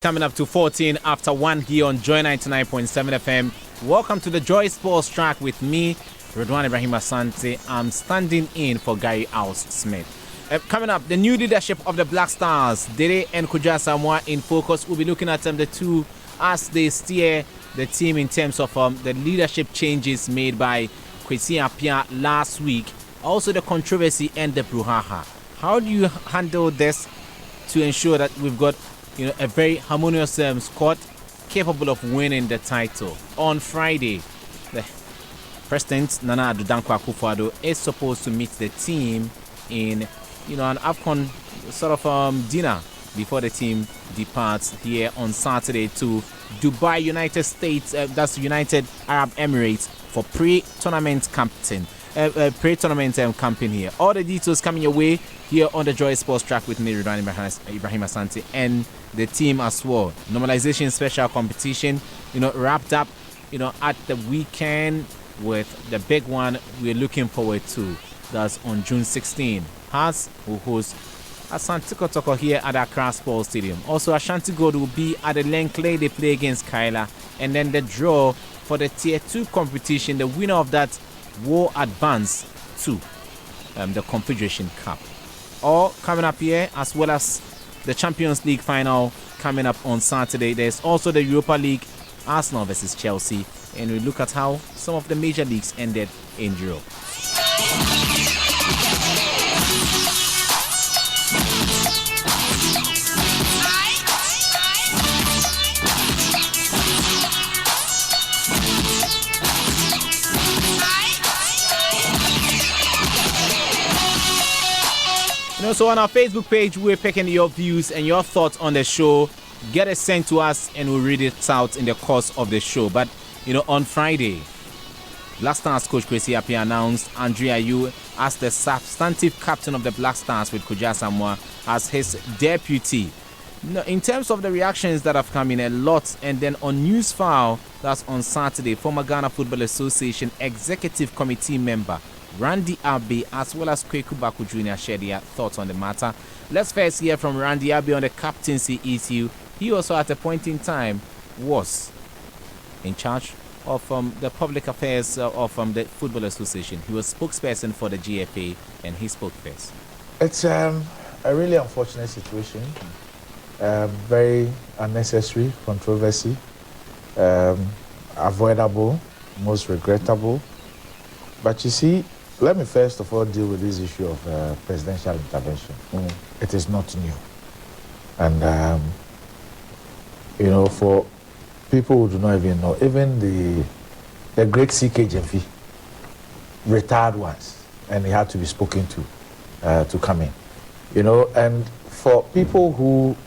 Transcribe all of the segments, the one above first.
Coming up to 14 after 1 here on Joy 99.7 FM. Welcome to the Joy Sports Track with me, Redwan Ibrahim Asante. I'm standing in for Gary House Smith. Coming up, the new leadership of the Black Stars, Dede and Kuja Samoa in focus. We'll be looking at the two as they steer the team in terms of the leadership changes made by Kwesi Appiah last week. Also the controversy and the brouhaha. How do you handle this to ensure that we've got a very harmonious squad capable of winning the title? On Friday, the President Nana Addo Dankwa Akufo-Addo is supposed to meet the team in an AFCON sort of dinner before the team departs here on Saturday to Dubai, United States. That's United Arab Emirates for pre-tournament campaign here. All the details coming your way here on the Joy Sports Track with me, Redwan Ibrahim Asante, and the team as well. Normalization special competition, wrapped up, at the weekend with the big one we're looking forward to. That's on June 16. Hearts will host Asante Kotoko here at Accra Sports Stadium. Also, Ashanti Gold will be at the Lenkley. They play against Kaila. And then the draw for the Tier 2 competition, the winner of that will advance to the Confederation Cup. All coming up here, as well as the Champions League final coming up on Saturday. There's also the Europa League, Arsenal versus Chelsea. And we look at how some of the major leagues ended in Europe. So on our Facebook page, we're picking your views and your thoughts on the show. Get it sent to us and we'll read it out in the course of the show. But, on Friday, Black Stars coach Kwesi Appiah announced Andre Ayew as the substantive captain of the Black Stars with Kuja Samoa as his deputy. In terms of the reactions that have come in, a lot. And then on Newsfile, that's on Saturday, former Ghana Football Association Executive Committee member Randy Abbey as well as Kweku Baku Jr. shared their thoughts on the matter. Let's first hear from Randy Abbey on the captaincy issue. He also at a point in time was in charge of the public affairs of the Football Association. He was spokesperson for the GFA and he spoke first. It's a really unfortunate situation. Very unnecessary controversy. Avoidable, most regrettable. But you see, let me first of all deal with this issue of presidential intervention. It is not new. And, for people who do not even know, even the great CK Jemfi retired once, and he had to be spoken to come in. And for people who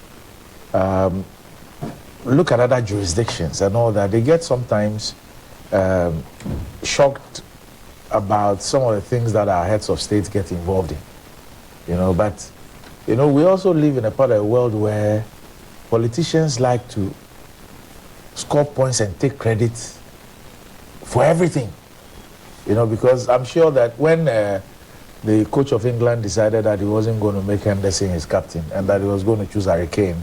look at other jurisdictions and all that, they get sometimes shocked about some of the things that our heads of state get involved in, but, we also live in a part of the world where politicians like to score points and take credit for everything, because I'm sure that when the coach of England decided that he wasn't going to make Henderson his captain and that he was going to choose Harry Kane,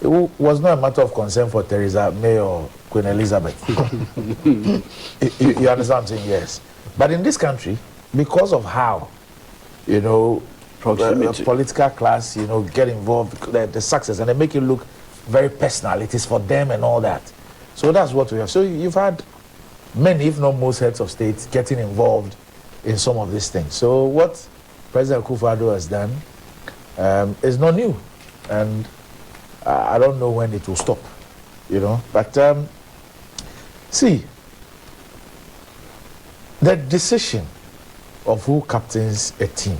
it was not a matter of concern for Theresa May or Queen Elizabeth. You understand what I'm saying? Yes. But in this country, because of how, political class, get involved, the success, and they make it look very personal. It is for them and all that. So that's what we have. So you've had many, if not most heads of state getting involved in some of these things. So what President Akufo-Addo has done is not new. And I don't know when it will stop, But see, the decision of who captains a team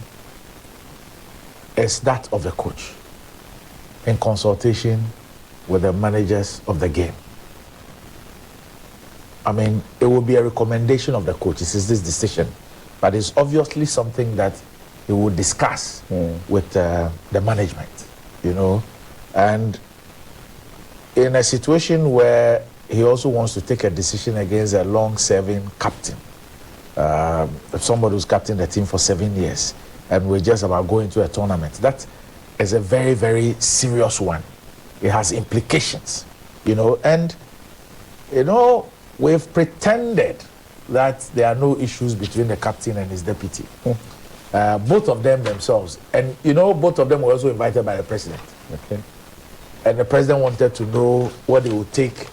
is that of the coach in consultation with the managers of the game. I mean, it will be a recommendation of the coach. This is this decision, but it's obviously something that he will discuss with the management, and in a situation where he also wants to take a decision against a long-serving captain, somebody who's captained the team for 7 years, and we're just about going to a tournament. That is a very, very serious one. it has implications, and we've pretended that there are no issues between the captain and his deputy. Both of them themselves, and both of them were also invited by the president. Okay. And the president wanted to know what it would take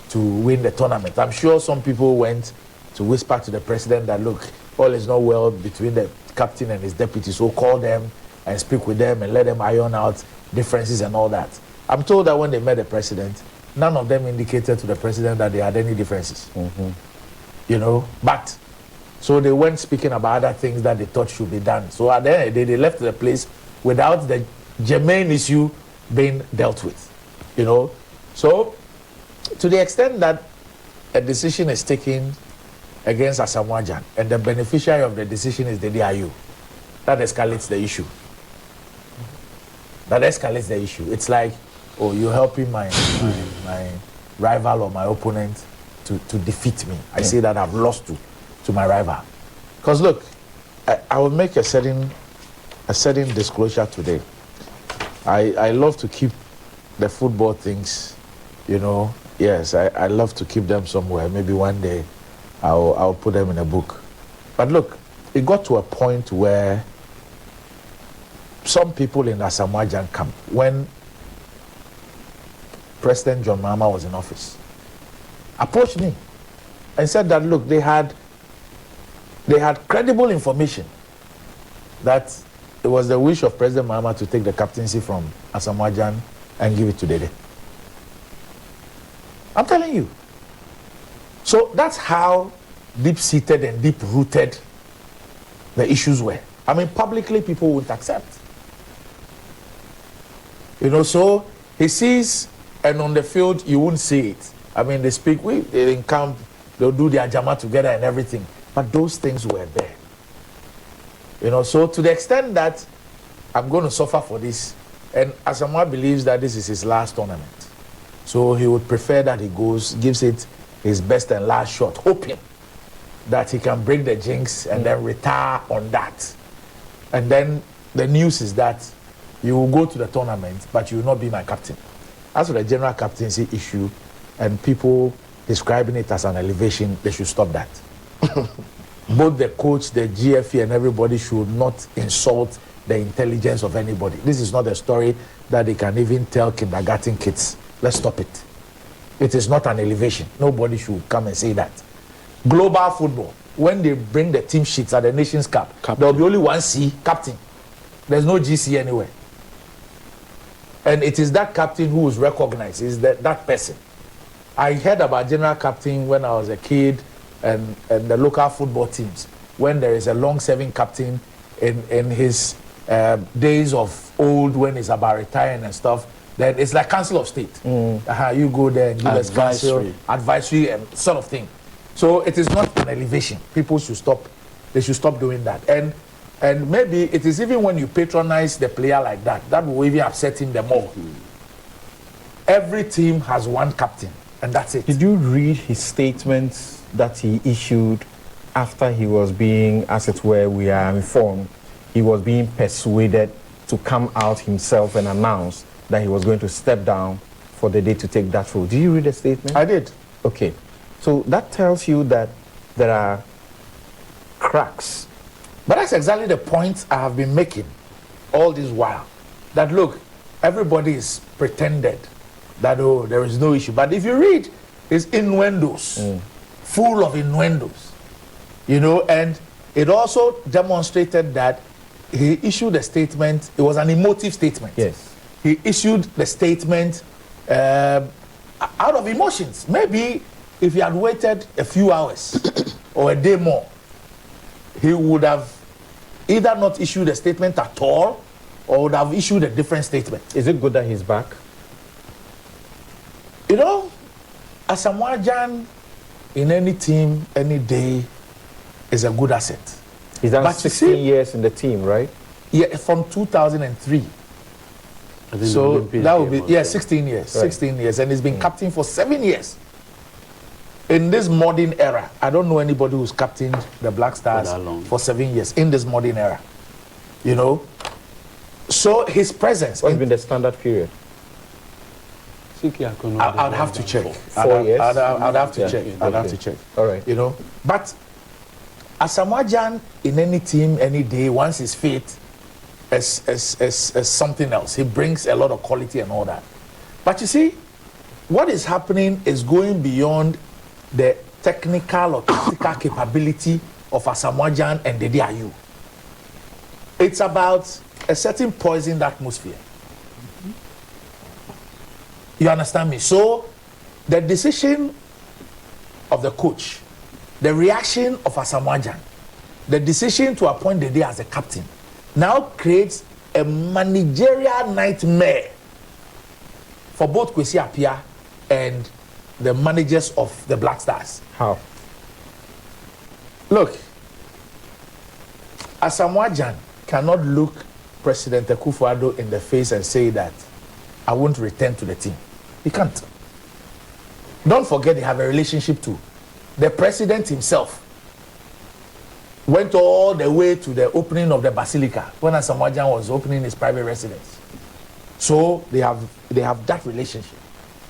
to win the tournament. I'm sure some people went to whisper to the president that, look, all is not well between the captain and his deputy, so call them and speak with them and let them iron out differences and all that. I'm told that when they met the president, none of them indicated to the president that they had any differences. But so they went speaking about other things that they thought should be done. So at the end of the day, they left the place without the germane issue being dealt with. So to the extent that a decision is taken against Asamoah Gyan and the beneficiary of the decision is the DIU, that escalates the issue. It's like, oh, you're helping my rival or my opponent to defeat me. I say that I've lost to my rival. Because look, I will make a certain disclosure today. I love to keep the football things, yes, I love to keep them somewhere. Maybe one day I'll put them in a book. But look, it got to a point where some people in Asamoah Gyan camp, when President John Mahama was in office, approached me and said that, look, they had credible information that it was the wish of President Mahama to take the captaincy from Asamoah Gyan and give it to Dede. I'm telling you. So that's how deep-seated and deep-rooted the issues were. I mean, publicly, people wouldn't accept. So he sees, and on the field, you wouldn't see it. I mean, they speak, they're in camp, they'll do their jama together and everything. But those things were there. So to the extent that I'm going to suffer for this, and Asamoah believes that this is his last tournament. So he would prefer that he gives it his best and last shot, hoping that he can break the jinx and then retire on that. And then the news is that you will go to the tournament, but you will not be my captain. As for the general captaincy issue, and people describing it as an elevation, they should stop that. Both the coach, the GFE, and everybody should not insult the intelligence of anybody. This is not a story that they can even tell kindergarten kids. Let's stop it. It is not an elevation. Nobody should come and say that. Global football, when they bring the team sheets at the Nations Cup, there will be only one C, captain. There's no GC anywhere. And it is that captain who is recognized, is that person. I heard about general captain when I was a kid, and the local football teams, when there is a long-serving captain in his days of old, when he's about retiring and stuff, then it's like Council of State. You go there and give us counsel, advisory and sort of thing. So it is not an elevation. People should stop. They should stop doing that. And maybe it is even when you patronize the player like that, that will even upset him the more. Every team has one captain, and that's it. Did you read his statements that he issued after he was being, as it were, we are informed, he was being persuaded to come out himself and announce that he was going to step down for the day to take that role? Did you read the statement? I did. Okay. So that tells you that there are cracks. But that's exactly the point I have been making all this while. That look, everybody is pretended that, oh, there is no issue. But if you read his innuendos, full of innuendos, and it also demonstrated that he issued a statement. It was an emotive statement. Yes. He issued the statement out of emotions. Maybe if he had waited a few hours or a day more, he would have either not issued a statement at all or would have issued a different statement. Is it good that he's back? Asamoah Gyan in any team, any day, is a good asset. He's done 16 years in the team, right? Yeah, from 2003. So that would be, 16 years. Right. 16 years. And he's been captain for 7 years. In this modern era, I don't know anybody who's captained the Black Stars for 7 years in this modern era. So his presence. What's been the standard period? I'd have to check. 4 years? I'd have to Yeah. check. I'd have to check. All right. You know, but Asamoah Gyan in any team, any day, once he's fit, as something else. He brings a lot of quality and all that. But you see, what is happening is going beyond the technical or tactical capability of Asamoah Gyan and Dede Ayew. It's about a certain poisoned atmosphere. You understand me? So, the decision of the coach, the reaction of Asamoah Gyan, the decision to appoint Dede as a captain, now creates a managerial nightmare for both Kwesi Appiah and the managers of the Black Stars. How? Look, Asamoah Gyan cannot look President Akufo-Addo in the face and say that I won't return to the team. He can't. Don't forget they have a relationship too. The president himself went all the way to the opening of the Basilica when Asamoah Gyan was opening his private residence. So they have that relationship.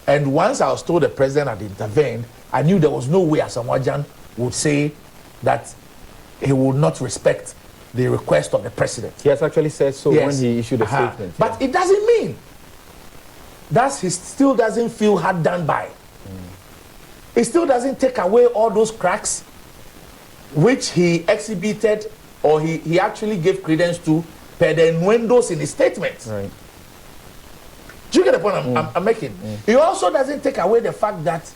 And once I was told the president had intervened, I knew there was no way Asamoah Gyan would say that he would not respect the request of the president. He has actually said so Yes. when he issued a statement. But it doesn't mean that he still doesn't feel hard done by. It still doesn't take away all those cracks which he exhibited or he actually gave credence to per the innuendos in his statements. Right. Do you get the point I'm making? He also doesn't take away the fact that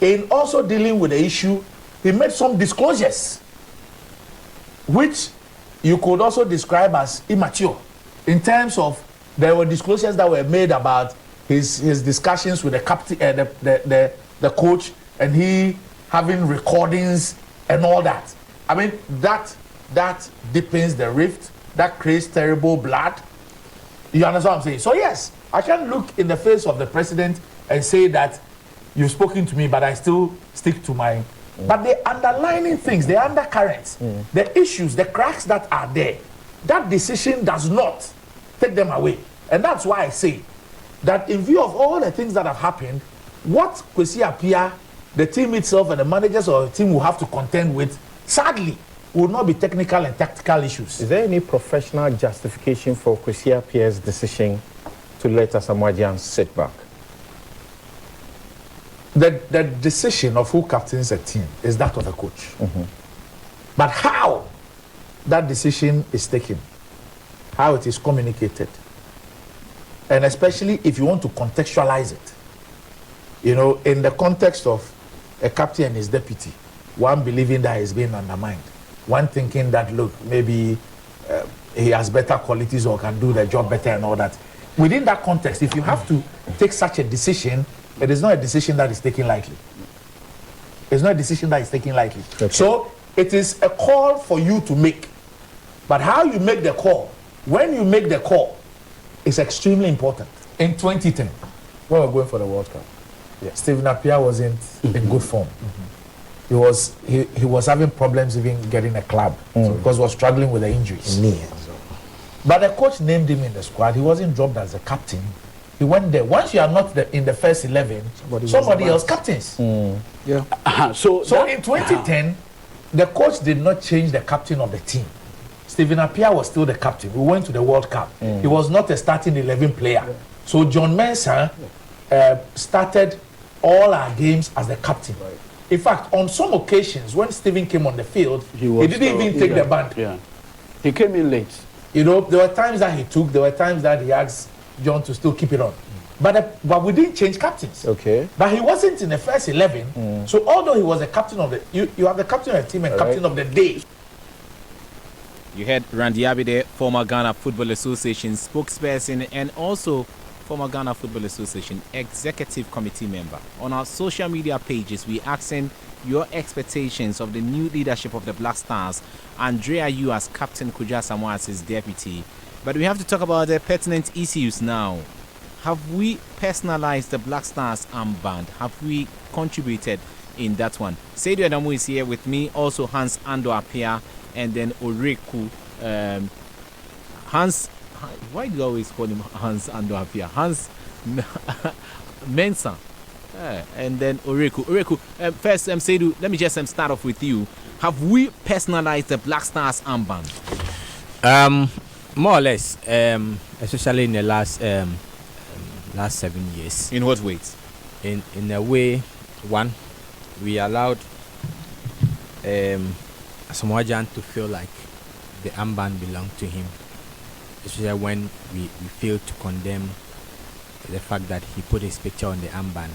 in also dealing with the issue, he made some disclosures which you could also describe as immature in terms of there were disclosures that were made about his discussions with the captain, the coach, and he having recordings and all that. I mean, that deepens the rift, that creates terrible blood. You understand what I'm saying? So yes, I can't look in the face of the president and say that you've spoken to me, but I still stick to my... But the underlying things, the undercurrents, the issues, the cracks that are there, that decision does not take them away. And that's why I say that in view of all the things that have happened, what Kwesi Appiah, the team itself and the managers of the team will have to contend with, sadly, will not be technical and tactical issues. Is there any professional justification for Kwesi Appiah's decision to let Asamoah Gyan sit back? The decision of who captains a team is that of the coach. But how that decision is taken, how it is communicated, and especially if you want to contextualize it, you know, in the context of a captain and his deputy, one believing that he's being undermined, one thinking that, look, maybe he has better qualities or can do the job better and all that. Within that context, if you have to take such a decision, it is not a decision that is taken lightly. It's not a decision that is taken lightly. Okay. So it is a call for you to make. But how you make the call, when you make the call, is extremely important. In 2010, when we were going for the World Cup, Stephen Appiah wasn't in good form. He was having problems even getting a club because he was struggling with the injuries. But the coach named him in the squad. He wasn't dropped as a captain. He went there. Once you are not in the first 11, somebody else captains. So in 2010, the coach did not change the captain of the team. Stephen Appiah was still the captain. We went to the World Cup. He was not a starting 11 player. So John Mensah started all our games as the captain. In fact, on some occasions, when Stephen came on the field, he didn't even take the band. He came in late. You know, there were times that he took, there were times that he asked John to still keep it on. But we didn't change captains. Okay. But he wasn't in the first 11. So although he was a captain of the... You have the captain of the team and captain of the day. You heard Randy Abide, former Ghana Football Association spokesperson and also former Ghana Football Association executive committee member. On our social media pages, we asking your expectations of the new leadership of the Black Stars, Andre Ayew as captain, Kwadwo Asamoah as his deputy. But we have to talk about the pertinent issues now. Have we personalized the Black Stars armband? Have we contributed in that one? Seydou Adamu is here with me, also Hans Ando Appiah, and then Oreku. Hans, why do you always call him Hans Ando Appiah? Hans Mensah. And then Oreku. First, Seidu, let me just start off with you. Have we personalized the Black Stars armband? More or less, especially in the last 7 years. In what ways? In a way, one, we allowed Asamoah to feel like the armband belonged to him, especially when we failed to condemn the fact that he put his picture on the armband,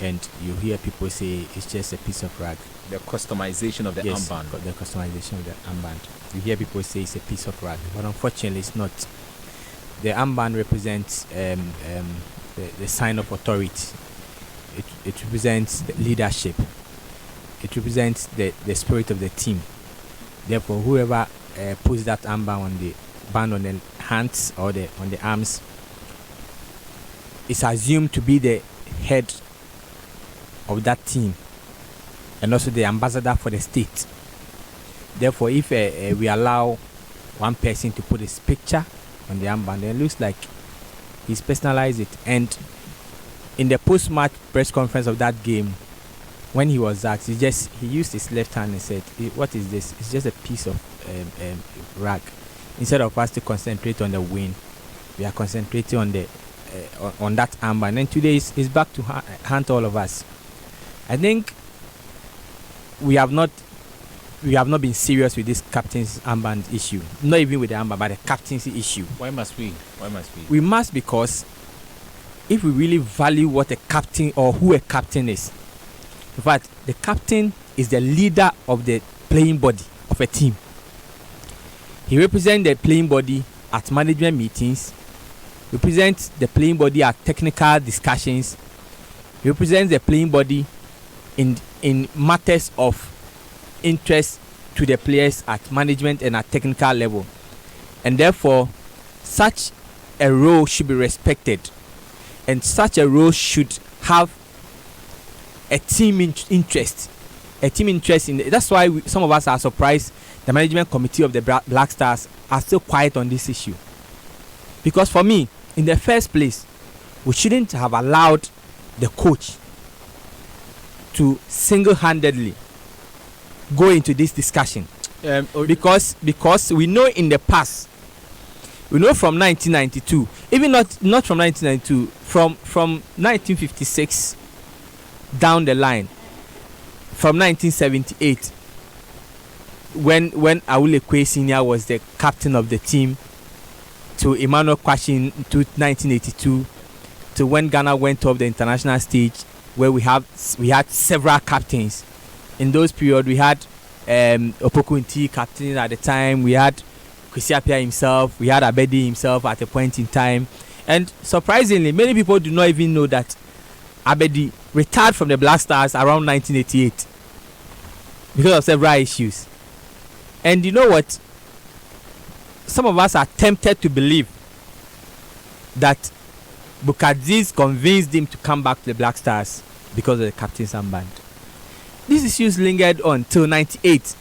and you hear people say it's just a piece of rag. The customization of the armband. The customization of the armband. You hear people say it's a piece of rag, but unfortunately it's not. The armband represents the sign of authority. It represents the leadership. It represents the spirit of the team. Therefore, whoever puts that armband on the hands or on the arms is assumed to be the head of that team and also the ambassador for the state. Therefore, if we allow one person to put his picture on the armband, then it looks like he's personalized it. And in the post-match press conference of that game, when he was asked, he used his left hand and said, "What is this? It's just a piece of rag." Instead of us to concentrate on the win, we are concentrating on the on that armband. And today is back to haunt all of us. I think we have not been serious with this captain's armband issue. Not even with the armband, but the captaincy issue. Why must we? We must, because if we really value what a captain or who a captain is, in fact, the captain is the leader of the playing body of a team. He represents the playing body at management meetings, represents the playing body at technical discussions, he represents the playing body in matters of interest to the players at management and at technical level. And therefore, such a role should be respected, and such a role should have a team interest. That's why some of us are surprised the management committee of the Black Stars are still quiet on this issue. Because for me, in the first place, we shouldn't have allowed the coach to single-handedly go into this discussion. Because we know in the past, we know from 1992, even not from 1992, from 1956 down the line, from 1978, when Awule Kwe Senior was the captain of the team, to Emmanuel Kwashi to 1982, to when Ghana went off the international stage, where we had several captains. In those periods, we had Opoku Nti captain at the time. We had Kwesi Appiah himself. We had Abedi himself at a point in time. And surprisingly, many people do not even know that Abedi retired from the Black Stars around 1988 because of several issues. And you know what? Some of us are tempted to believe that Bukadze convinced him to come back to the Black Stars because of the captain's armband. These issues lingered on till 98.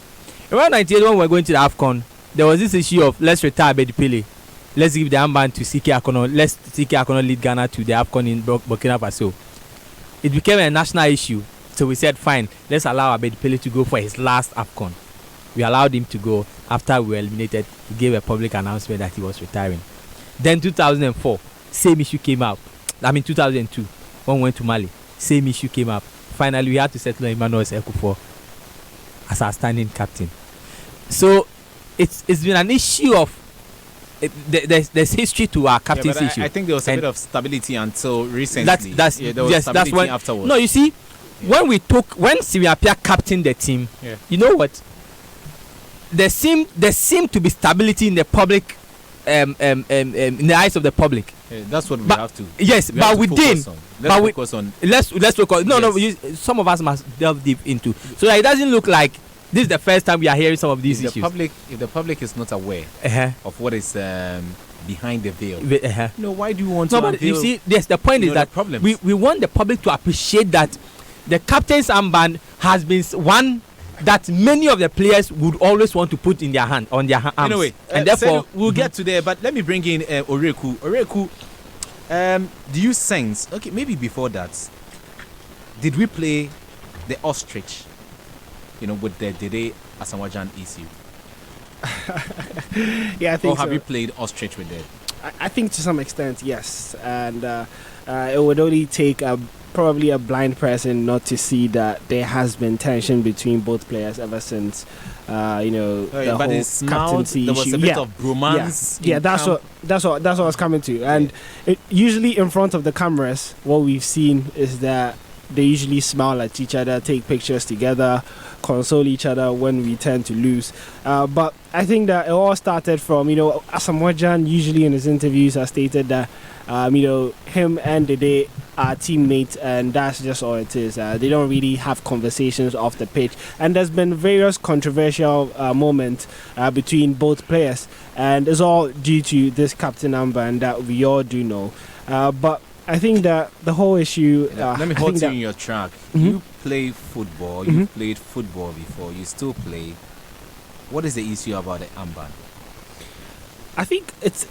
Around 98, when we were going to the AFCON, there was this issue of let's retire Abedi Pele. Let's give the armband to CK Akono. Let's CK Akono lead Ghana to the AFCON in Burkina Faso. It became a national issue. So we said, fine, let's allow Abedi Pele to go for his last AFCON. We allowed him to go. After we were eliminated, he gave a public announcement that he was retiring. Then 2004, same issue came up. 2002, when we went to Mali, same issue came up. Finally, we had to settle on Emmanuel Ekufor as our standing captain. So it's been an issue of there's history to our captaincy issue. I think there was a bit of stability until recently. That's when afterwards. No, you see, when Simi Appiah captained the team, you know what? There seemed to be stability in the public, in the eyes of the public. That's what we have to. Yes, but we didn't. Let's focus on. Let's focus. No. Some of us must delve deep into, so that it doesn't look like this is the first time we are hearing some of these issues. If the public is not aware of what is behind the veil, why do you want to? No, but you see, yes, the point is that we want the public to appreciate that the captain's armband has been one that many of the players would always want to put in their hand, on their arms. Anyway, and therefore we'll get to there. But let me bring in Oreku. Oreku, Do you sense? Okay, maybe before that, did we play the ostrich? With the Dede Asamoah issue. Yeah, I think Or have so. you played ostrich with it? I think to some extent, yes. And it would only take probably a blind person not to see that there has been tension between both players ever since, the but whole it smelled, captaincy there was issue. a bit of bromance. Yeah, in that's camp. what I was coming to. And usually in front of the cameras, what we've seen is that they usually smile at each other, take pictures together, console each other when we tend to lose. But I think that it all started from, Asamoah usually in his interviews has stated that, him and Dede are teammates, and that's just all it is. They don't really have conversations off the pitch. And there's been various controversial moments between both players, and it's all due to this captain armband that we all do know. But I think that the whole issue. Let me hold you in your track. Mhm. You play football. You played football before. You still play. What is the issue about the armband? I think it's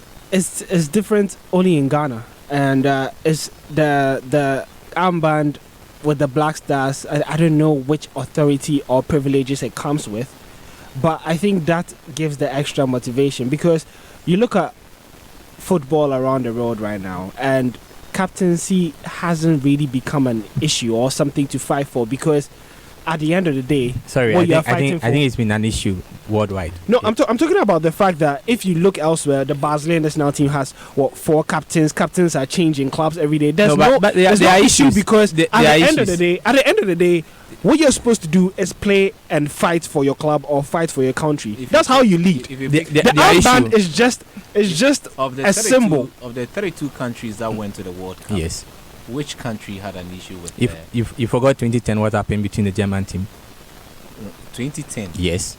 different only in Ghana, and it's the armband with the Black Stars. I don't know which authority or privileges it comes with, but I think that gives the extra motivation, because you look at football around the world right now, and captaincy hasn't really become an issue or something to fight for, because at the end of the day, Sorry, what I you are think, I, fighting think, for. I think it's been an issue worldwide. No, I'm talking about the fact that if you look elsewhere, the Brazilian national team has 4 captains. Captains are changing clubs every day. There's but there there's are no issue, issues. because There at are the end of issues. the day, what you're supposed to do is play and fight for your club or fight for your country. If That's you- how you lead. If you The- pick The there are armband issues. is just of the a 32 symbol. of the 32 countries that went to the World Cup, Yes. which country had an issue with If you forgot 2010, what happened between the German team? 2010? Yes.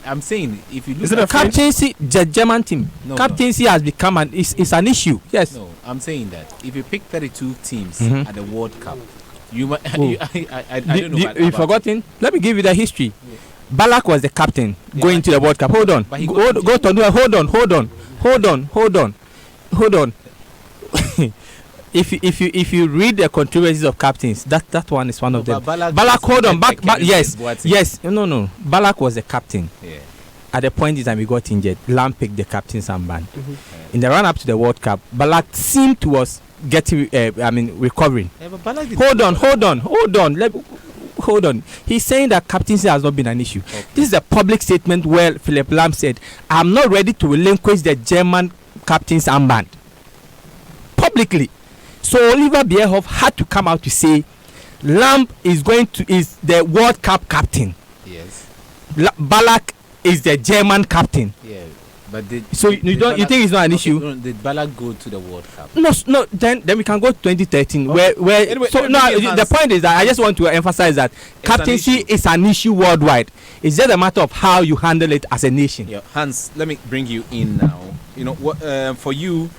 I'm saying if you look Is it at a French- Captaincy, the German team. No, Captaincy has become it's an issue. Yes. No, I'm saying that if you pick 32 teams Mhm. at the World Cup, you might. Oh. I don't know. You about forgotten? Let me give you the history. Balak was the captain Yeah, going but- to the World Cup. Hold on. but he Go got to hold on. If you read the controversies of captains, that one is one of No, them. but Balak, hold on, back, Kevin yes, Boateng. yes, no. Balak was the captain. Yeah. At the point in time he got injured, Lam picked the captain's armband. Mhm. In the run up to the World Cup, Balak seemed to was getting, recovering. Yeah, but Balak did- Hold on. He's saying that captaincy has not been an issue. Okay. This is a public statement where Philip Lam said, "I'm not ready to relinquish the German captain's armband." Publicly. So Oliver Bierhoff had to come out to say, Lam is the World Cup captain. Yes. Balak is the German captain. Yeah. But did, So did you Balak- think it's not an okay, issue? no, did Balak go to the World Cup? No. Then we can go to 2013. Okay. Where Anyway, so let me no. give you The Hans. point is that I just want to emphasize that captaincy issue. is an issue worldwide. It's just a matter of how you handle it as a nation. Yeah, Hans, let me bring you in now. You know what? For you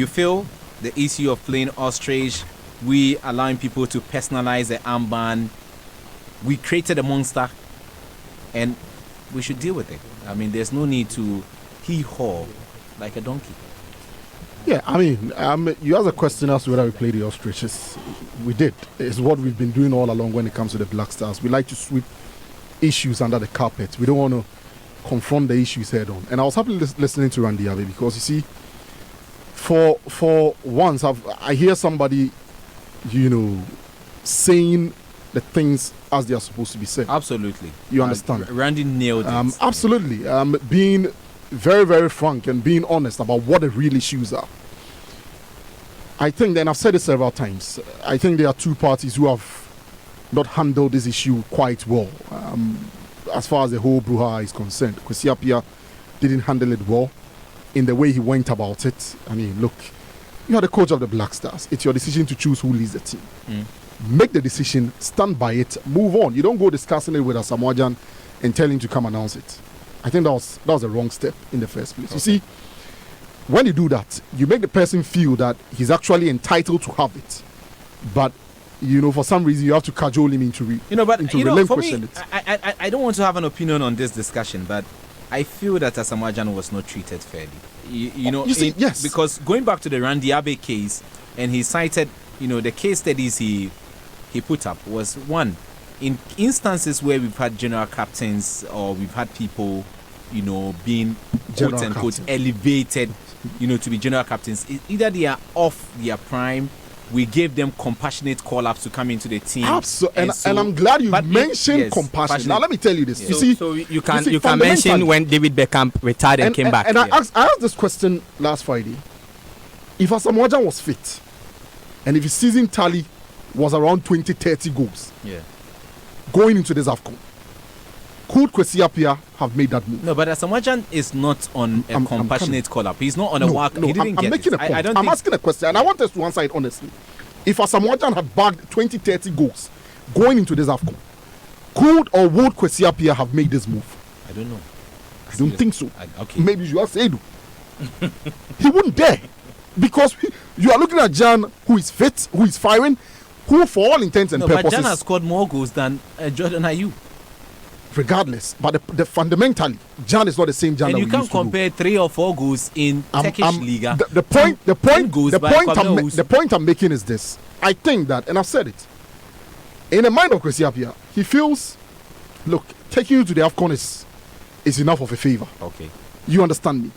feel the issue of playing ostrich, we allowing people to personalize the armband. We created a monster, and we should deal with it. I mean, there's no need to hee-haw like a donkey. Yeah, I mean, you asked a question as to whether we play the ostriches. We did. It's what we've been doing all along when it comes to the Black Stars. We like to sweep issues under the carpet. We don't want to confront the issues head on. And I was happily listening to Randy Abbey, because you see, for once, I hear somebody, saying the things as they are supposed to be said. Absolutely. You understand? Randy nailed it. Absolutely. Being very, very frank and being honest about what the real issues are. I think, and I've said it several times, I think there are two parties who have not handled this issue quite well. As far as the whole brouhaha is concerned, Kwesi Appiah didn't handle it well in the way he went about it. I mean, look, you are the coach of the Black Stars. It's your decision to choose who leads the team. Make the decision, stand by it, move on. You don't go discussing it with Asamoah and tell him to come announce it. I think that was a wrong step in the first place. You see, when you do that, you make the person feel that he's actually entitled to have it. But, for some reason, you have to cajole him into For me, relinquishing it. I don't want to have an opinion on this discussion, but I feel that Asamoah was not treated fairly. you know, You see, yes. because going back to the Randy Abe case, and he cited, the case studies he put up was one in instances where we've had general captains or we've had people, being General quote unquote captain. elevated, to be general captains. Either they are off their prime. We gave them compassionate call-ups to come into the team. Absolutely, and I'm glad you mentioned compassion. Now let me tell you this. Yeah. You see, So you can fundamentally- mention when David Beckham retired and came back. And I asked this question last Friday. If Asamoah Gyan was fit, and if his season tally was around 20, 30 goals Yeah. going into this AFCON, could Kwesi Appiah have made that move? No, but Asamoah Gyan is not on a I'm compassionate call-up. He's not on a No, walk. no, He didn't I'm get making it. a point. I don't I'm think asking a question, and I want us to answer it honestly. If Asamoah Gyan had bagged 20, 30 goals going into this AFCON, could or would Kwesi Appiah have made this move? I don't know. I don't think so. Okay. Maybe you ask Edu. He wouldn't dare. Because you are looking at Gyan, who is fit, who is firing, who for all intents and No, but purposes, Gyan has scored more goals than Jordan Ayew. regardless. But the fundamentally, Gyan is not the same Gyan And that you we can't used to know. compare 3 or 4 goals in Turkish Liga. The point goals the by point Kwame Owusu. the point I'm making is this. I think that, and I've said it, in the mind of Kwesi Appiah, he feels, look, taking you to the AFCON is enough of a favor. Okay. You understand me?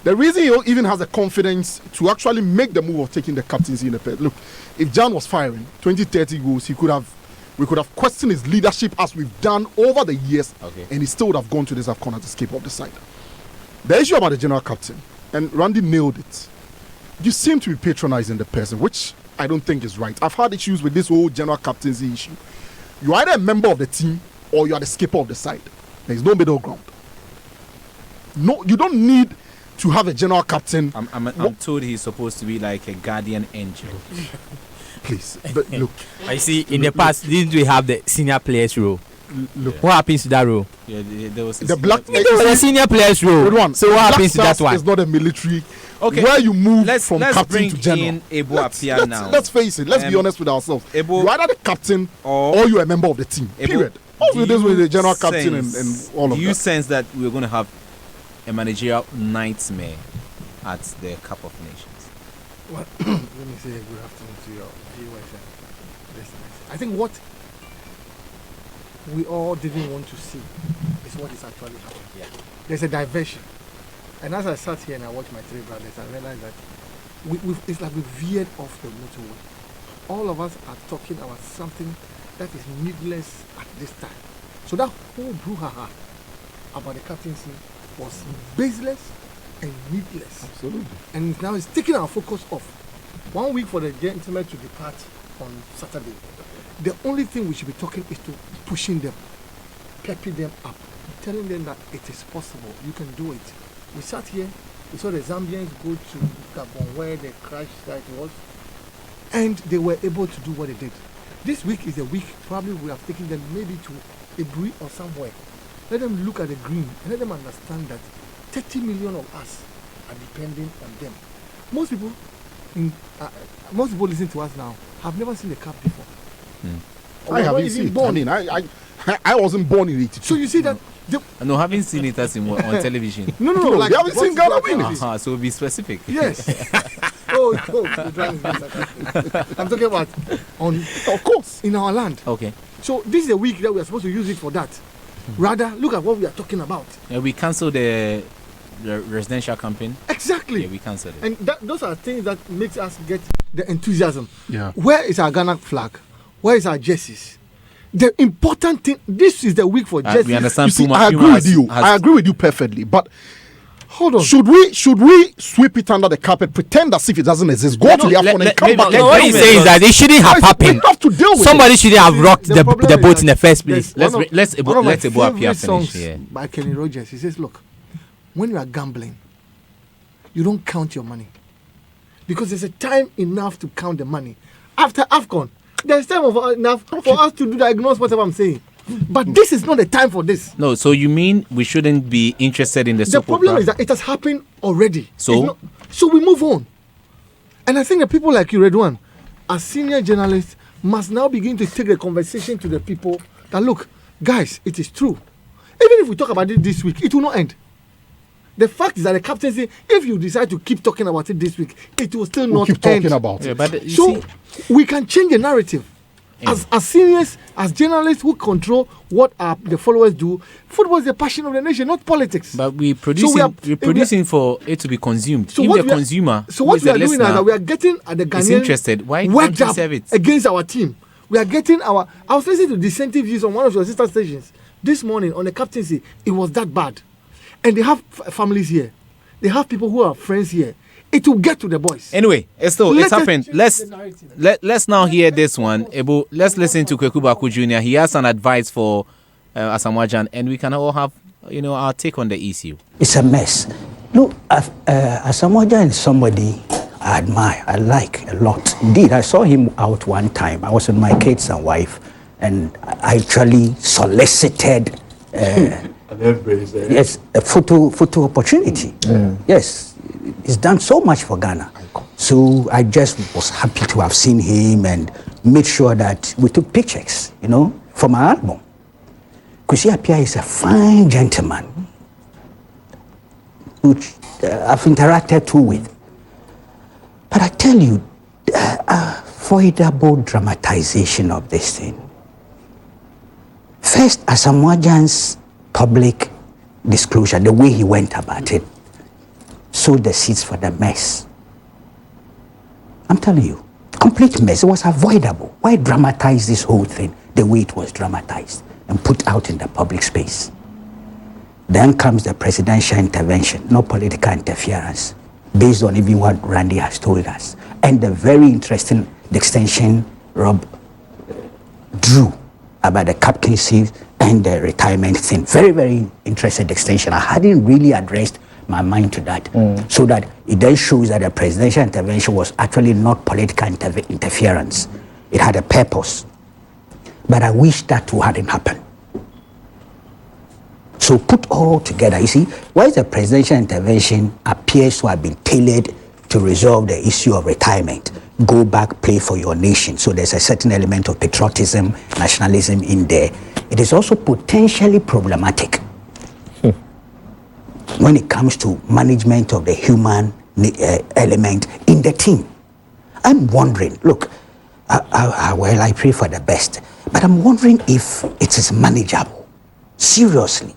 The reason he even has the confidence to actually make the move of taking the captaincy in the pet. Look, if Gyan was firing 20, 30 goals, we could have questioned his leadership as we've done over the years, Okay. and he still would have gone to this AFCON as a skip of the side. The issue about the general captain, and Randy nailed it, you seem to be patronizing the person, which I don't think is right. I've had issues with this whole general captaincy issue. You're either a member of the team or you are the skipper of the side. There is no middle ground. No, you don't need to have a general captain. I'm told he's supposed to be like a guardian angel. Please, but look, I see in the past, didn't we have the senior players role? look. What happens to that role? Yeah, there was The black There was a senior players role. Good one. So what Black happens to that Stars one? is not a military. Okay. Where you move Let's from captain bring to general. in Ebo Appiah now. Let's face it. Let's be honest with ourselves. Ebo- You're either the captain Or- or you're a member of the team. Ebo, Period. All do we do is with you the general captain and sense- all of Do you that. sense that we're going to have a managerial nightmare at the Cup of Nations? Well, let me say good afternoon to your viewers and listeners. I think what we all didn't want to see is what is actually happening. Yeah. There's a diversion. And as I sat here and I watched my 3 brothers, I realized that it's like we veered off the motorway. All of us are talking about something that is needless at this time. So that whole brouhaha about the captaincy was baseless and needless. Absolutely. And now it's taking our focus off. 1 week for the gentlemen to depart on Saturday. The only thing we should be talking is to pushing them, pepping them up, telling them that it is possible, you can do it. We sat here, we saw the Zambians go to Gabon where the crash site was, and they were able to do what they did. This week is a week, probably we have taken them maybe to Ibri or somewhere. Let them look at the green and let them understand that 30 million of us are depending on them. Most people listening to us now have never seen the cup before. Or I were not haven't even seen it. born. I mean, I wasn't born in '82. So you see that No, haven't seen it as in on television. no, No, we haven't seen Ghana win it. So be specific. Yes. the drum is being sarcastic. I'm talking about on Of course. in our land. Okay. So this is a week that we are supposed to use it for that. Rather, look at what we are talking about. We cancelled the residential campaign. Exactly. Yeah, we cancelled it. And those are things that makes us get the enthusiasm. Yeah. Where is our Ghana flag? Where is our jerseys? The important thing. This is the week for jerseys. We understand You see, Puma. I agree Puma with you. has- I agree with you perfectly. But Hold on. should we sweep it under the carpet, pretend as if it doesn't exist, go to the let- AFCON and let- come maybe- back? let- No, what Let he's me- saying is that it shouldn't have Guys, happened. We have to deal with Somebody it. shouldn't have rocked the problem is boat that in the first there's place. Let's one of- bring- let's Ebo- one of my let's Ebo Appiah favorite finish, songs yeah. by Kenny Rogers. He says, "Look, when you are gambling, you don't count your money because there's a time enough to count the money. After AFCON, there's time enough for us to do diagnose whatever I'm saying. But this is not the time for this. No, so you mean we shouldn't be interested in the The soap problem opera? is that it has happened already. So? It's not- so we move on. And I think that people like you, Redwan, as senior journalists, must now begin to take the conversation to the people that look, guys, it is true. Even if we talk about it this week, it will not end. The fact is that the captaincy, if you decide to keep talking about it this week, it will still We'll not keep talking end. about Yeah, it. but you So see, we can change the narrative. As seniors, as journalists who control what the followers do, football is the passion of the nation, not politics. but we're producing for it to be consumed. So If what the we are- consumer, So who what is we the are doing is listener, that we are getting at the is Ghanaian interested, why worked don't you up serve it? against our team. We are getting our. I was listening to dissenting views on one of your sister stations this morning on the captaincy. It was that bad, and they have families here. They have people who are friends here. It will get to the boys. Anyway, it's Let us happened. change Let's the narrative. let's now hear this one. Ebu, let's listen to Kweku Baku Jr. He has an advice for Asamoah Gyan, and we can all have our take on the issue. It's a mess. Look, Asamoah Gyan is somebody I admire, I like a lot. Indeed, I saw him out one time. I was with my kids and wife, and I actually solicited yes, a photo opportunity. Yes, he's done so much for Ghana. So I just was happy to have seen him and made sure that we took pictures, for my album. Kwesi Appiah is a fine gentleman, which I've interacted too with. But I tell you, avoidable dramatization of this thing. First, Asamoah Gyan's public disclosure, the way he went about it, sowed the seeds for the mess. I'm telling you, complete mess. It was avoidable. Why dramatize this whole thing the way it was dramatized and put out in the public space? Then comes the presidential intervention, no political interference, based on even what Randy has told us. And the very interesting extension Rob drew about the captaincy and the retirement thing. Very, very interesting extension. I hadn't really addressed my mind to that. So that it then shows that the presidential intervention was actually not political interference. It had a purpose. But I wish that too hadn't happened. So put all together, you see, why the presidential intervention appears to have been tailored to resolve the issue of retirement. Go back, play for your nation. So there's a certain element of patriotism, nationalism in there. It is also potentially problematic when it comes to management of the human element in the team. I'm wondering, look, I pray for the best, but I'm wondering if it is manageable, seriously,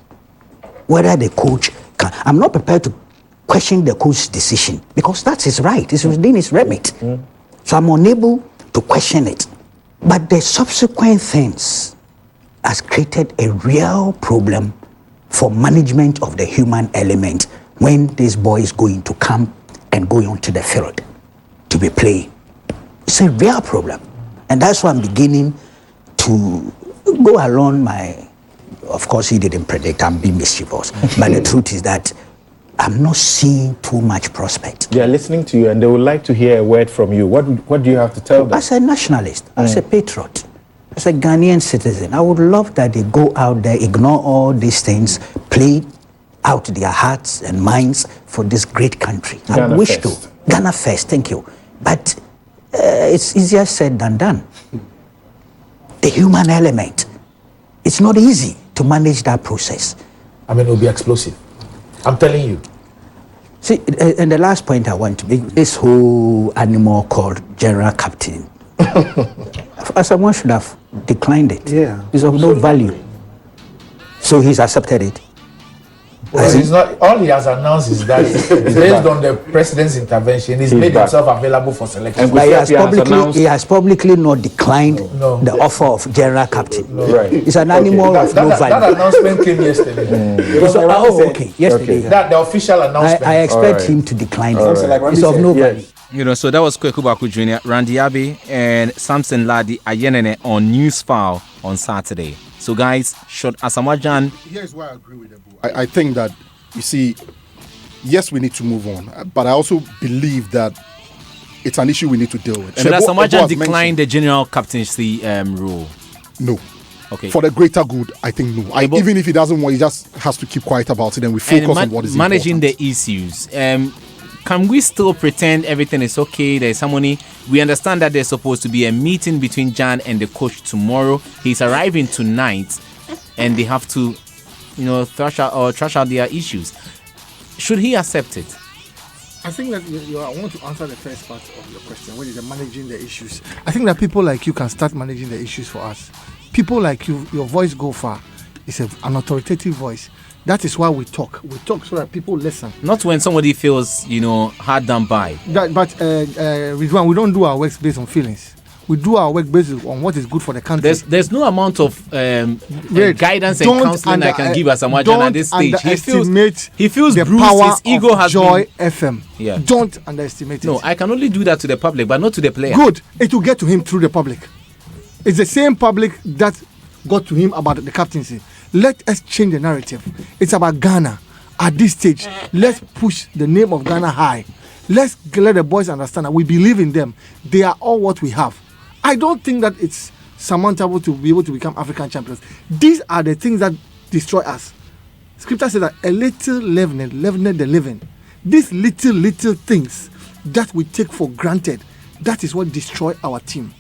whether the coach can. I'm not prepared to question the coach's decision because that's his right, it's within his remit. So I'm unable to question it. But the subsequent things has created a real problem for management of the human element when this boy is going to come and go onto the field to be playing. It's a real problem. And that's why I'm beginning to go along my, of course he didn't predict, I'm being mischievous, but the truth is that I'm not seeing too much prospect. They are listening to you and they would like to hear a word from you. What do you have to tell them? As a nationalist, as a patriot, as a Ghanaian citizen, I would love that they go out there, ignore all these things, play out their hearts and minds for this great country. Ghana I wish first. to. Ghana first, thank you. But it's easier said than done. The human element, it's not easy to manage that process. I mean, it will be explosive. I'm telling you. See, and the last point I want to make, this whole animal called General Captain, someone should have declined it. Yeah. It's of no value. So he's accepted it. Well, he's not, all he has announced is that based on the president's intervention, he's made back. himself available for selection. And But announced- he has publicly not declined No. the offer of General Captain. Right. It's an animal of no that value. announcement came yesterday. Okay. Yesterday. Okay. That the official announcement. I expect Alright. him to decline Alright. it. It's of no value. Yes. So that was Kweku Baku Jr., Randy Abbey, and Samson Ladi Ayenene on Newsfile on Saturday. So, guys, should Asamoah Gyan? Here's why I agree with Ebu. I think that, you see, yes, we need to move on, but I also believe that it's an issue we need to deal with. Should And Ebu Asamoah Gyan has decline mentioned- the general captaincy role? No. Okay. For the greater good, I think no. but- Even if he doesn't want, he just has to keep quiet about it, and we focus on what is managing important. the issues. Can we still pretend everything is okay? There's harmony. We understand that there's supposed to be a meeting between Gyan and the coach tomorrow. He's arriving tonight, and they have to, thrash out their issues. should he accept it? I think that I want to answer the first part of your question, which is managing the issues. I think that people like you can start managing the issues for us. People like you, your voice go far. It's an authoritative voice. That is why we talk. We talk so that people listen. Not when somebody feels, hard done by. But Ridwan, we don't do our work based on feelings. We do our work based on what is good for the country. There's no amount of guidance and counseling I can give Asamoah Gyan at this stage. He feels the bruised. power His ego of has Joy been... FM. Yeah. Don't underestimate it. No, I can only do that to the public, but not to the player. Good. It will get to him through the public. It's the same public that got to him about the captaincy. Let us change the narrative. It's about Ghana. At this stage, let's push the name of Ghana high. Let's let the boys understand that we believe in them. They are all what we have. I don't think that it's surmountable to be able to become African champions. These are the things that destroy us. Scripture says that a little leaveneth the leaven. These little things that we take for granted, that is what destroy our team.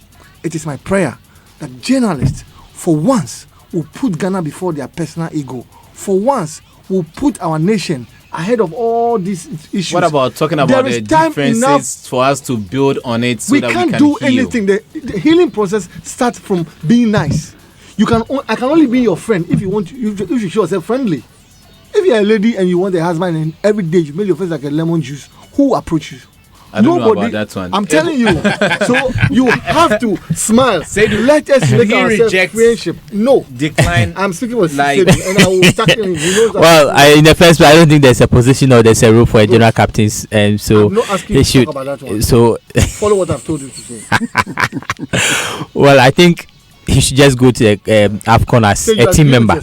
It is my prayer that journalists, for once, will put Ghana before their personal ego. For once, will put our nation ahead of all these issues. What about talking about the differences for us to build on it so that we can do heal? Anything. The healing process starts from being nice. I can only be your friend if you want. If you show yourself friendly. If you're a lady and you want a husband and every day you make your face like a lemon juice, who approach you? I don't know about that one. I'm telling you. So you have to smile. Let us make ourselves friendship. No. Decline. I'm speaking with and I will tackle him. Well, in the first place, I don't think there's a position or there's a role for a general captains, and so I'm not asking you to talk about that one. So follow what I've told you to say. Well, I think he should just go to the AFCON as a team member.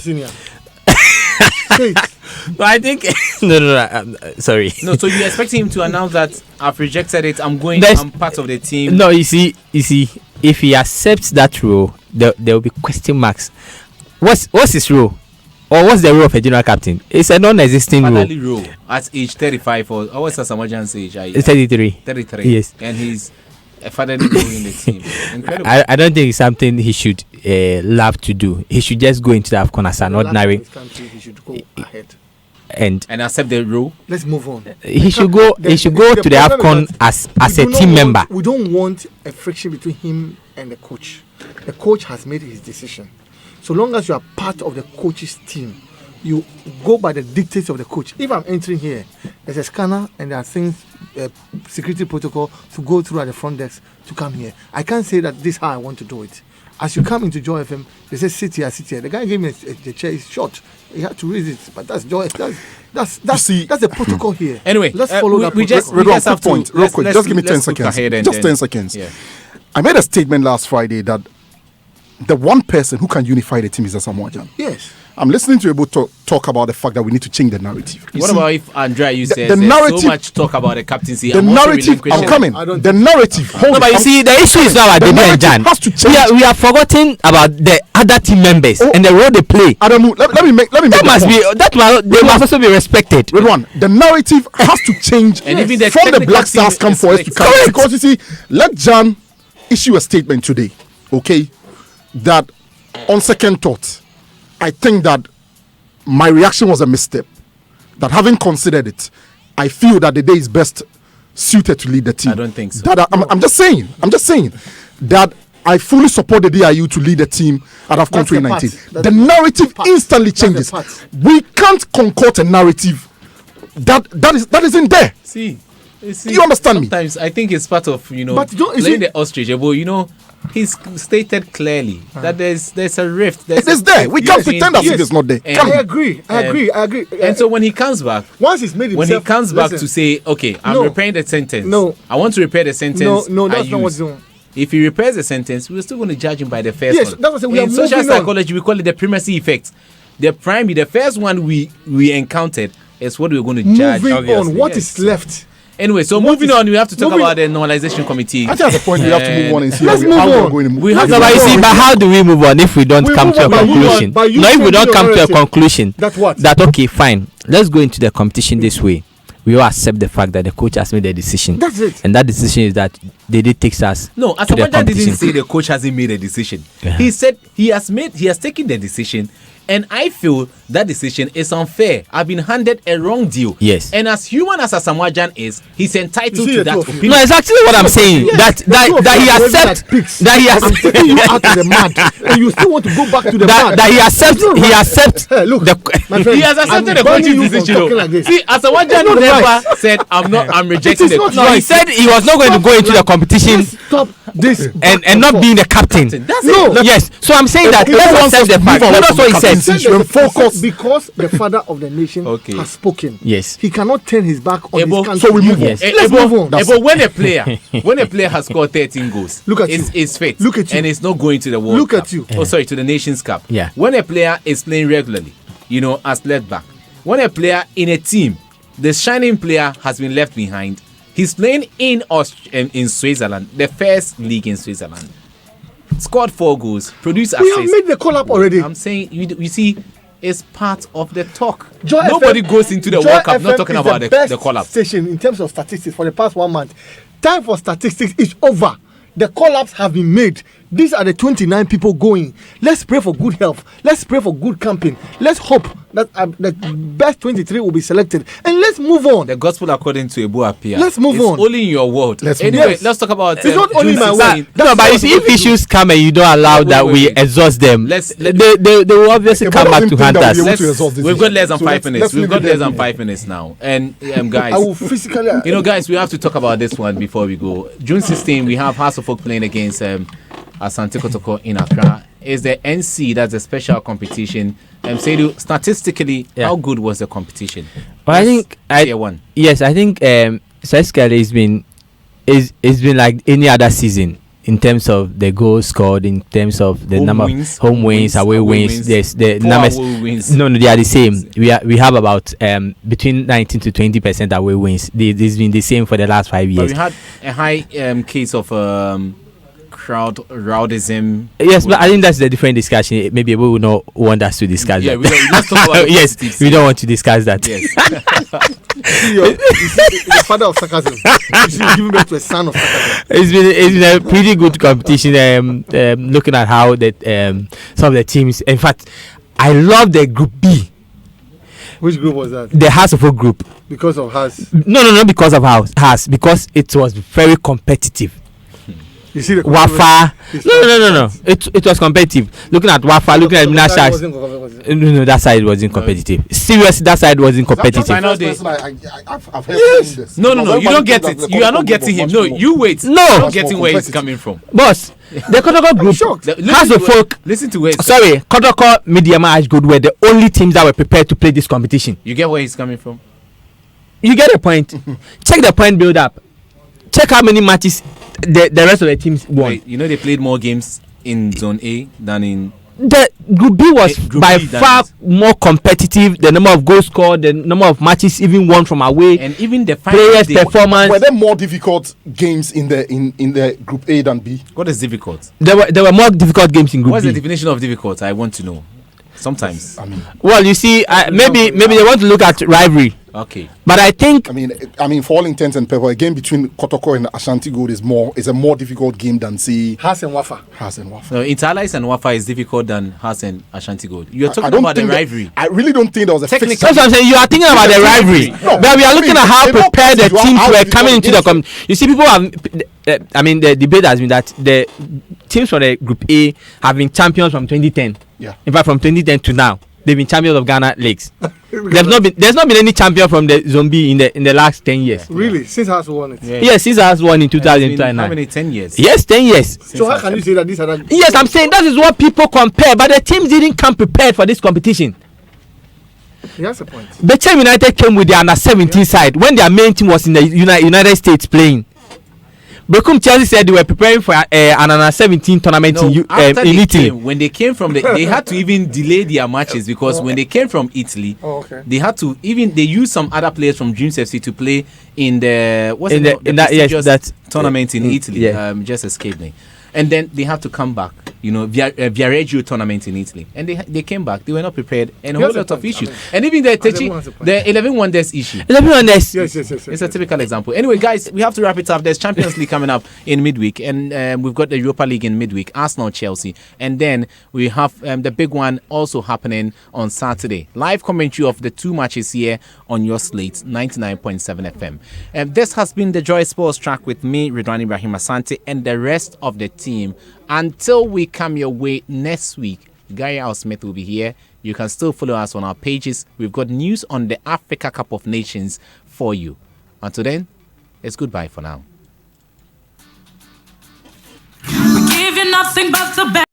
No, I think no, sorry. No, so you expect him to announce that I've rejected it. I'm part of the team. No, you see, if he accepts that role, there will be question marks. What's his role, or what's the role of a general captain? It's a non-existing role. At age 35 or what's Asamoah Gyan's age? 33. 33. Yes, and he's a fatherly role in the team. Incredible. I don't think it's something he should love to do. He should just go into the AFCON as an ordinary. He should go ahead. And accept the role. Let's move on. He should go to the AFCON as a team member. We don't want a friction between him and the coach. The coach has made his decision. So long as you are part of the coach's team, you go by the dictates of the coach. If I'm entering here, there's a scanner and there are things, security protocol to go through at the front desk to come here. I can't say that this is how I want to do it. As you come into Joy FM, they say sit here. The guy gave me the chair is short. He had to raise it, but that's Joy. That's the protocol here. Anyway, let's follow that. We just have to point. Real quick, just give me 10 seconds. Just 10 seconds. Yeah. I made a statement last Friday that the one person who can unify the team is Asamoah Gyan. Yes. I'm listening to you talk about the fact that we need to change the narrative. What about if Andrea, you said the narrative, so much talk about the captaincy? The narrative, I'm coming. The narrative. No, but you see, the issue is not about Debbie and Jan. We are forgetting about the other team members and the role they play. Adamu, let me make they must also be respected. Red one, the narrative has to change and even the from the Black Stars come for us to come. Because you see, let Jan issue a statement today, okay, that on second thought, I think that my reaction was a misstep. That having considered it, I feel that the day is best suited to lead the team. I don't think so. I'm just saying that I fully support the DIU to lead the team at AFCON 2019. The narrative instantly changes. We can't concoct a narrative that isn't there. See, you understand me? Sometimes I think it's part of playing the ostrich. But he's stated clearly that there's a rift. It is there. We can't pretend as if it's not there. I agree. And so when he comes back, once he's made himself, to say, okay, I'm repairing the sentence. No, I want to repair the sentence. No, that's not what's doing. If he repairs the sentence, we're still going to judge him by the first one. Yes, that's what in social psychology, we call it the primacy effect. The first one we encountered is what we're going to judge. Moving on, what is left? Anyway, so moving on, we have to talk about the normalization committee. I think that's the point we have to move on and see how we're going to move. But how do we move on if we don't come to a conclusion? No, if we don't come to a conclusion, that okay, fine, let's go into the competition this way. We all accept the fact that the coach has made a decision. That's it. And that decision is that they did take us. No, Asamoah Gyan didn't say the coach hasn't made a decision. Yeah. He said he has taken the decision, and I feel that decision is unfair. I've been handed a wrong deal. Yes. And as human as Asamoah Gyan is, he's entitled You see to the that two of you. opinion. No, it's actually what I'm saying. That he accepts I'm taking you out of the mud, and you still want to go back to the mud. that he accepts Hey, look, my friend, He has accepted I'm the banning coach's you from decision. talking like this. See, Asamoah Gyan not never right. said, I'm rejecting is the not No, he said he was not going to go into the competition Let's stop this and not being the captain. That's No. it. Yes, so I'm saying that He let's wants accept us the to fact. move No, away that's from what he the said. captaincy. You're focused. because the father of the nation Okay. has spoken. Yes. He cannot turn his back on Ebo, his country. so we move on. Yes. Let's move on. But when a player has scored 13 goals, Look at it's, you. it's fit. Look at you. And it's not going to the World Look Cup. at you. Oh, sorry, to the Nations Cup. Yeah. When a player is playing regularly, as left back, when a player in a team, the shining player has been left behind, he's playing in Switzerland, the first league in Switzerland. Scored 4 goals, produced We have assists. made the call up already. I'm saying, you see, it's part of the talk. Joy Nobody FM goes into the Joy World Cup not FM talking is about the best the call-up. station in terms of statistics for the past 1 month. Time for statistics is over. The call-ups have been made. These are the 29 people going. Let's pray for good health. Let's pray for good camping. Let's hope that the best 23 will be selected. And let's move on. The gospel according to Ebu Apia. Let's move it's on. only in your word. Let's move Anyway, on. Yes. let's talk about. It's not only June my 16. word. No, but you see, if issues come and you don't allow that we wait. exhaust them, Let's- they will obviously Ebo come back doesn't to think hunt that us. we'll be able to exhaust this We've got issue. less than So 5 minutes. let's We've leave got it less there. than 5 minutes now. And guys, I will physically. guys, we have to talk about this one before we go. June 16, we have House of Folk playing against Asante Kotoko in Accra. Is the NC, that's a special competition. Seidu, statistically, Yeah. how good was the competition? But I think Tier 1. yes, I think Seskele has been like any other season in terms of the goals scored, in terms of the Home number wins, of home wins, away wins. Yes, the 4 numbers. away wins. No, they are the same. We have about between 19 to 20% away wins. This has been the same for the last 5 But years. we had a high case of crowd rowdyism. Yes, but I think that's the different discussion. Maybe we will not want us to discuss Yeah, that. let's talk about the Yes, positives. we don't want to discuss that. Yes. The father of sarcasm. You see, giving birth to a son of sarcasm. It's been a pretty good competition. Looking at how some of the teams. In fact, I love the Group B, Which group was that? the House of Folk group. Because of us. No, because of House, because it was very competitive. You see the Wafa. It's No. It was competitive. Looking at Wafa, looking at Minasha. No, that side wasn't competitive. Seriously, that side wasn't competitive. Final day. I've heard this. No, Because you don't everybody get thinks it. that You are the not getting him. much No, more. you wait. No. You're not Much getting more where he's competitive. coming from. Boss, the Kotoko group. shocked. House of Folk. Listen to it. Sorry, Kotoko, Mediama, Ashgood were the only teams that were prepared to play this competition. You get where he's coming from? You get the point. Check the point build up. Check how many matches the rest of the teams won. Wait, you know they played more games in Zone A than in. The Group B was Group by B, that far is. more competitive. The number of goals scored, the number of matches even won from away, And even the final players' day. performance. Were there more difficult games in the Group A than B? What is difficult? There were more difficult games in Group What's the B. definition of difficult? I want to know. Sometimes. I mean, Well, you see, maybe they want to look at rivalry, Okay. but I think I mean, for all intents and purposes, a game between Kotoko and Ashanti Gold is a more difficult game than say Has and Wafa. Has and Wafa. No, Interallies and Wafa is difficult than Haas and Ashanti Gold. You're I talking don't about the think that- rivalry. I really don't think there was a Technically- that's what I'm saying. You are thinking about the rivalry, No, but we are I looking mean, at how in all prepared the cases, teams how were difficult coming into the games You see, people have. The debate has been that the teams from the Group A have been champions from 2010. Yeah. In fact, from 2010 to now, they've been champions of Ghana leagues. There's not been any champion from the Zombie in the last 10 years. Really? Since has won it. Yeah. Yes, Caesar has won in And it's been how 2009. many? 10 years? Yes, 10 years. So how can you say that these are the Yes, I'm saying that is what people compare, but the teams didn't come prepared for this competition. He has a point. Bechem United came with their under 17 side when their main team was in the United States playing. Bekum Chelsea said they were preparing for an under 17 tournament No, in after they Italy. came, when they came from they had to even delay their matches because when they came from Italy, Oh, okay. they had to they used some other players from Dreams FC to play in the what's In it called? that- yes, prestigious that- tournament in Italy. yeah. Just escaped me, and then they had to come back Viareggio tournament in Italy, and they came back. They were not prepared, and a Yes, whole lot of I issues, mean, and even the everyone has a point. 11 wonders issue. 11 honest. Yes. It's a typical example. Anyway, guys, we have to wrap it up. There's Champions League coming up in midweek, and we've got the Europa League in midweek, Arsenal, Chelsea, and then we have the big one also happening on Saturday. Live commentary of the two matches here on your slate, 99.7 FM. This has been the Joy Sports Track with me, Ridwan Ibrahim Asante, and the rest of the team. Until we come your way next week, Gary Al Smith will be here. You can still follow us on our pages. We've got news on the Africa Cup of Nations for you. Until then, it's goodbye for now. We give you nothing but the best.